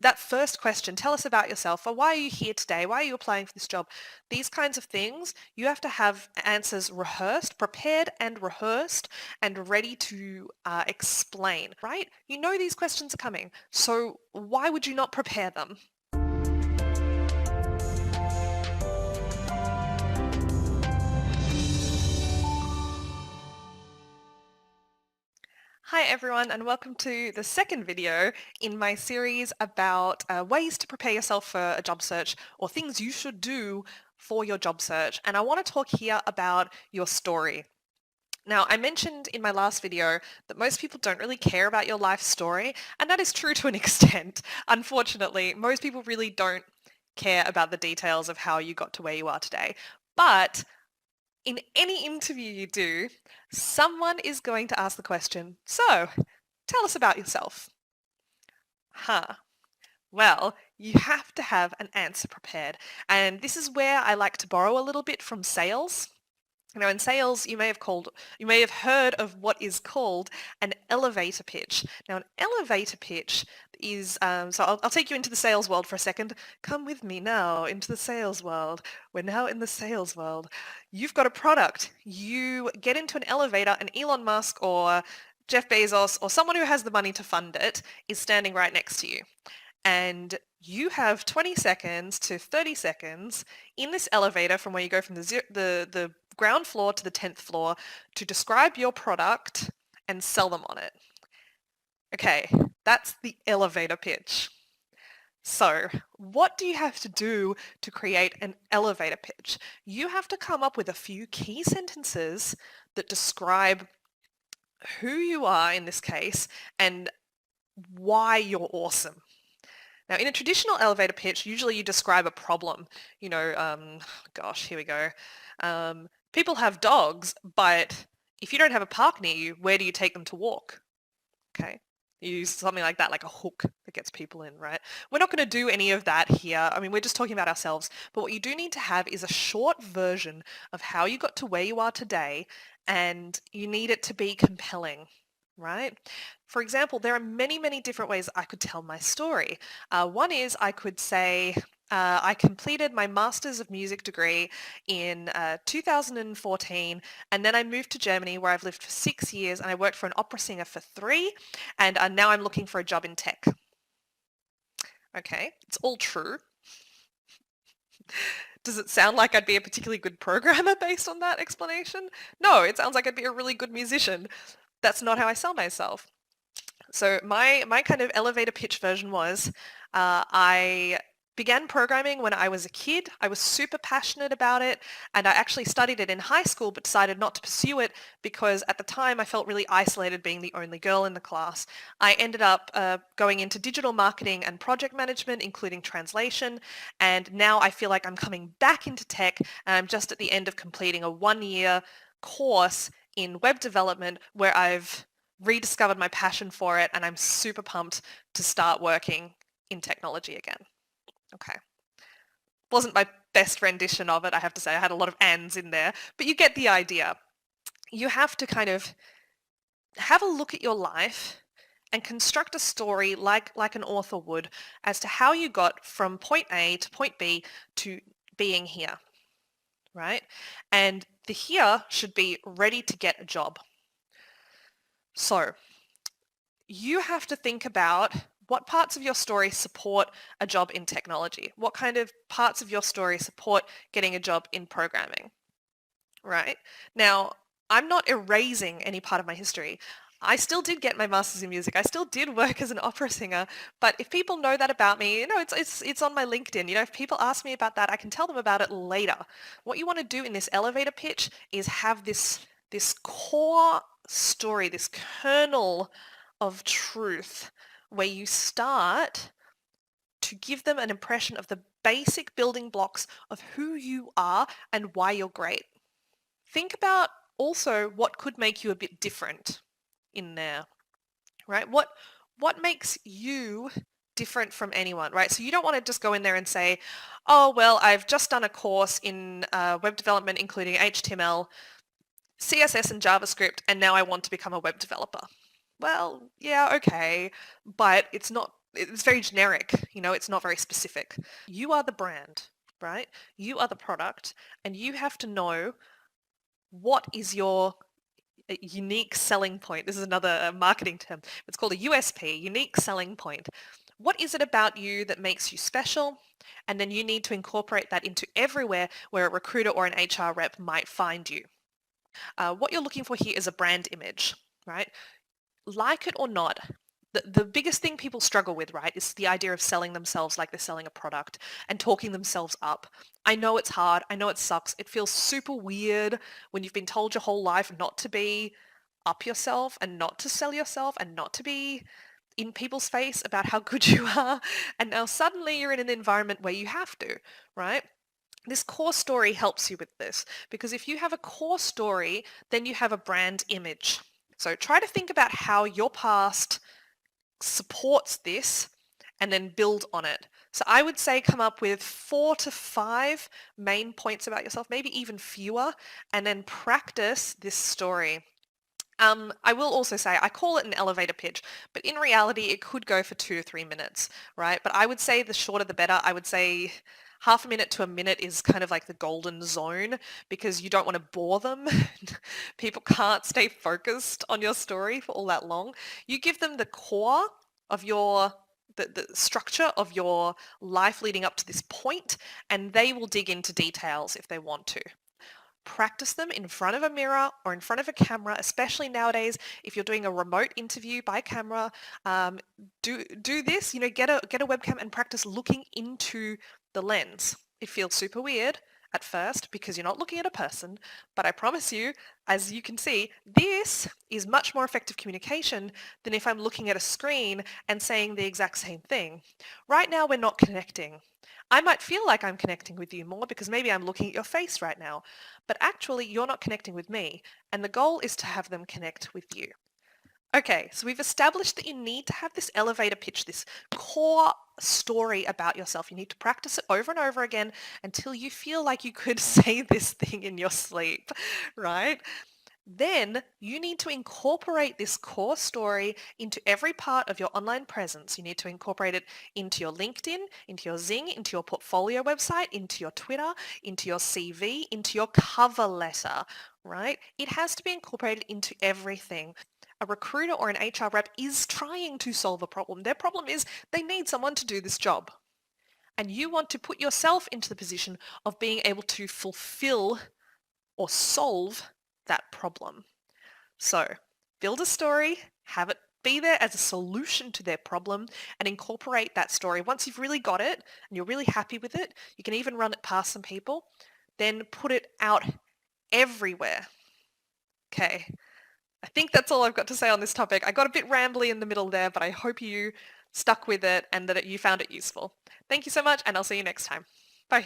that first question, tell us about yourself, or why are you here today? Why are you applying for this job? These kinds of things, you have to have answers rehearsed, prepared and rehearsed and ready to explain, right? You know these questions are coming, so why would you not prepare them? Hi everyone, and welcome to the second video in my series about ways to prepare yourself for a job search or things you should do for your job search. And I want to talk here about your story. Now, I mentioned in my last video that most people don't really care about your life story, and that is true to an extent. Unfortunately, most people really don't care about the details of how you got to where you are today. But in any interview you do, someone is going to ask the question, so tell us about yourself. Huh. Well, you have to have an answer prepared. And this is where I like to borrow a little bit from sales. Now, in sales, you may have heard of what is called an elevator pitch. Now, an elevator pitch is, I'll take you into the sales world for a second. Come with me now into the sales world. We're now in the sales world. You've got a product. You get into an elevator and Elon Musk or Jeff Bezos or someone who has the money to fund it is standing right next to you. And you have 20 seconds to 30 seconds in this elevator from where you go from the ground floor to the 10th floor to describe your product and sell them on it. Okay, that's the elevator pitch. So what do you have to do to create an elevator pitch? You have to come up with a few key sentences that describe who you are in this case and why you're awesome. Now, in a traditional elevator pitch, usually you describe a problem. You know, gosh, here we go. People have dogs, but if you don't have a park near you, where do you take them to walk? Okay. You use something like that, like a hook that gets people in, right? We're not going to do any of that here. I mean, we're just talking about ourselves. But what you do need to have is a short version of how you got to where you are today, and you need it to be compelling, right? For example, there are many, many different ways I could tell my story. One is I could say, I completed my Masters of Music degree in 2014, and then I moved to Germany where I've lived for 6 years, and I worked for an opera singer for 3, and now I'm looking for a job in tech. Okay, it's all true. Does it sound like I'd be a particularly good programmer based on that explanation? No, it sounds like I'd be a really good musician. That's not how I sell myself. So my kind of elevator pitch version was, I began programming when I was a kid. I was super passionate about it, and I actually studied it in high school but decided not to pursue it because at the time I felt really isolated being the only girl in the class. I ended up going into digital marketing and project management, including translation, and now I feel like I'm coming back into tech, and I'm just at the end of completing a 1-year course in web development where I've rediscovered my passion for it, and I'm super pumped to start working in technology again. Okay. Wasn't my best rendition of it, I have to say. I had a lot of ands in there, but you get the idea. You have to kind of have a look at your life and construct a story like an author would as to how you got from point A to point B to being here, right? And the here should be ready to get a job. So you have to think about what parts of your story support a job in technology. What kind of parts of your story support getting a job in programming, right? Now, I'm not erasing any part of my history. I still did get my master's in music. I still did work as an opera singer. But if people know that about me, it's on my LinkedIn. If people ask me about that, I can tell them about it later. What you want to do in this elevator pitch is have this core story, this kernel of truth where you start to give them an impression of the basic building blocks of who you are and why you're great. Think about also what could make you a bit different in there, right? What makes you different from anyone, right? So you don't want to just go in there and say, oh, well, I've just done a course in web development, including HTML, CSS and JavaScript, and now I want to become a web developer. Well, yeah, okay, but it's not it's very generic, it's not very specific. You are the brand, right? You are the product, and you have to know what is your unique selling point. This is another marketing term. It's called a USP, unique selling point. What is it about you that makes you special? And then you need to incorporate that into everywhere where a recruiter or an HR rep might find you. What you're looking for here is a brand image, right? Like it or not, the biggest thing people struggle with, right, is the idea of selling themselves like they're selling a product and talking themselves up. I know it's hard. I know it sucks. It feels super weird when you've been told your whole life not to be up yourself and not to sell yourself and not to be in people's face about how good you are. And now suddenly you're in an environment where you have to, right? This core story helps you with this because if you have a core story, then you have a brand image. So try to think about how your past supports this and then build on it. So I would say come up with 4 to 5 main points about yourself, maybe even fewer, and then practice this story. I will also say I call it an elevator pitch, but in reality it could go for 2 to 3 minutes, right? But I would say the shorter the better. I would say half a minute to a minute is kind of like the golden zone because you don't want to bore them. People can't stay focused on your story for all that long. You give them the core of the structure of your life leading up to this point, and they will dig into details if they want to. Practice them in front of a mirror or in front of a camera, especially nowadays if you're doing a remote interview by camera. Do this, get a webcam and practice looking into the lens. It feels super weird at first because you're not looking at a person, but I promise you, as you can see, this is much more effective communication than if I'm looking at a screen and saying the exact same thing. Right now, we're not connecting. I might feel like I'm connecting with you more because maybe I'm looking at your face right now, but actually you're not connecting with me, and the goal is to have them connect with you. Okay, so we've established that you need to have this elevator pitch, this core story about yourself. You need to practice it over and over again until you feel like you could say this thing in your sleep, right? Then you need to incorporate this core story into every part of your online presence. You need to incorporate it into your LinkedIn, into your Zing, into your portfolio website, into your Twitter, into your CV, into your cover letter, right? It has to be incorporated into everything. A recruiter or an HR rep is trying to solve a problem. Their problem is they need someone to do this job. And you want to put yourself into the position of being able to fulfill or solve that problem. So build a story, have it be there as a solution to their problem, and incorporate that story. Once you've really got it and you're really happy with it, you can even run it past some people, then put it out everywhere. Okay, I think that's all I've got to say on this topic. I got a bit rambly in the middle there, but I hope you stuck with it and that you found it useful. Thank you so much, and I'll see you next time. Bye.